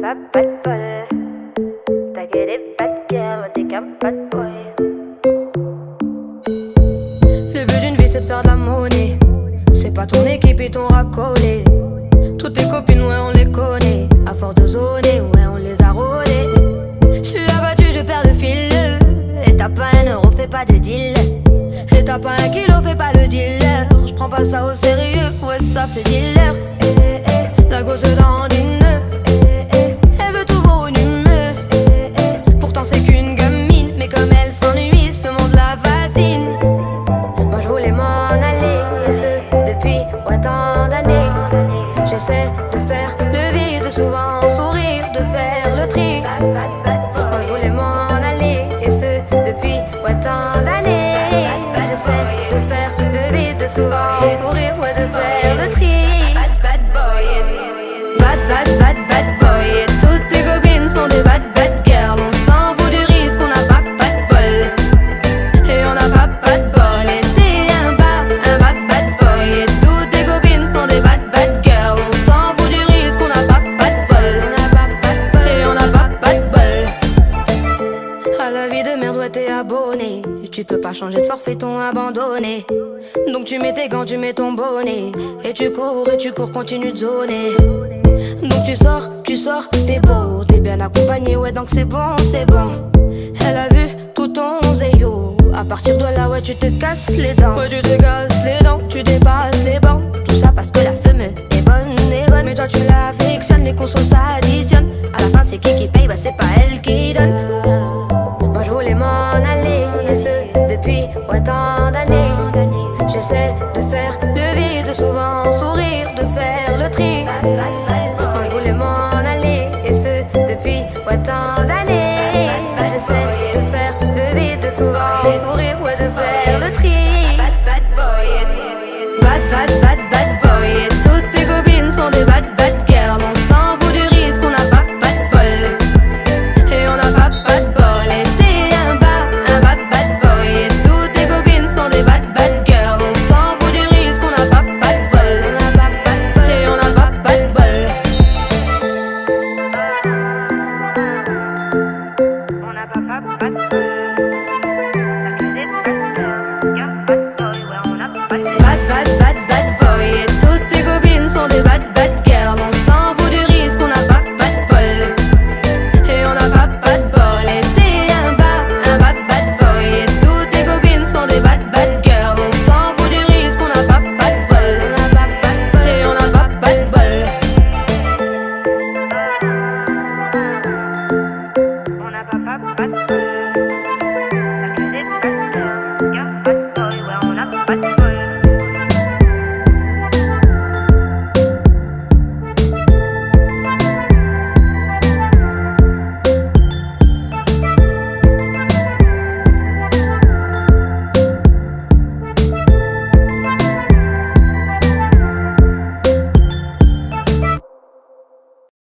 pas de bol. T'as que des bad girls, t'es qu'un bad boy. Le but d'une vie c'est de faire de la monnaie. C'est pas ton équipe et ton racolé. Toutes tes copines ouais on les connaît. À force de zoner ouais on les a rôlées. J'suis abattu je perds le fil. Et t'as pas un euro fais pas de deal. Et t'as pas un kilo fais pas le dealer. J'prends pas ça au sérieux ouais ça fait dealer. La gosse dandine. Elle veut tout volumineux. Pourtant c'est qu'une gamine. Mais comme elle s'ennuie ce monde la fascine. Moi je voulais m'en aller. Et ce depuis ouais tant d'années. J'essaie de faire le vide, souvent sourire, de faire le tri. Moi je voulais m'en aller, et ce depuis ouais tant d'années. J'essaie de faire le vide, souvent sourire, ouais de faire le tri. Bad boy. Bad boy. Et toutes tes copines sont des bad girls. On s'en fout du risque, on n'a pas de bol. Et on n'a pas de bol. Et t'es un bad boy. Et toutes tes copines sont des bad girls. On s'en fout du risque, on n'a pas de bol. Et on n'a pas de bol. À la vie de merde, ouais t'es abonné. Tu peux pas changer de forfait, ton abandonné. Donc tu mets tes gants, tu mets ton bonnet. Et tu cours, continue de zoner. Donc tu sors, t'es beau, t'es bien accompagné, ouais donc c'est bon. Elle a vu tout ton zéyo. À partir de là, ouais tu te casses les dents. Ouais tu te casses les dents, tu dépasses les bancs. Tout ça parce que la femme